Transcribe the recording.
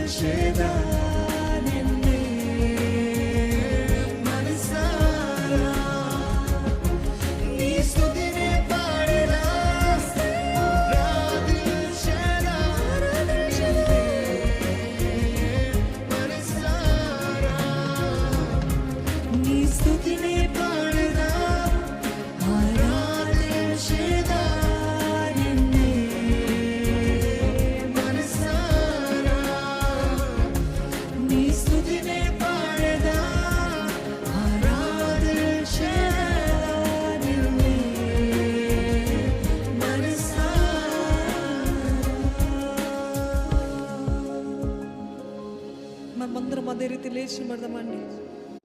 ఆరాధించేదా నిన్నే మనసారా. నీ స్తుతినే పాడేదా ఆరాధించేదా నిన్నే మనసారా. నీ స్తుతినే పాడేదా ఆరాధించేదా నిన్నే మనసారా. నీ స్తుతినే పాడేదా ఆరాధించేదా నిన్నే మనమందరం అదే రీతి లేచి పడదామండి.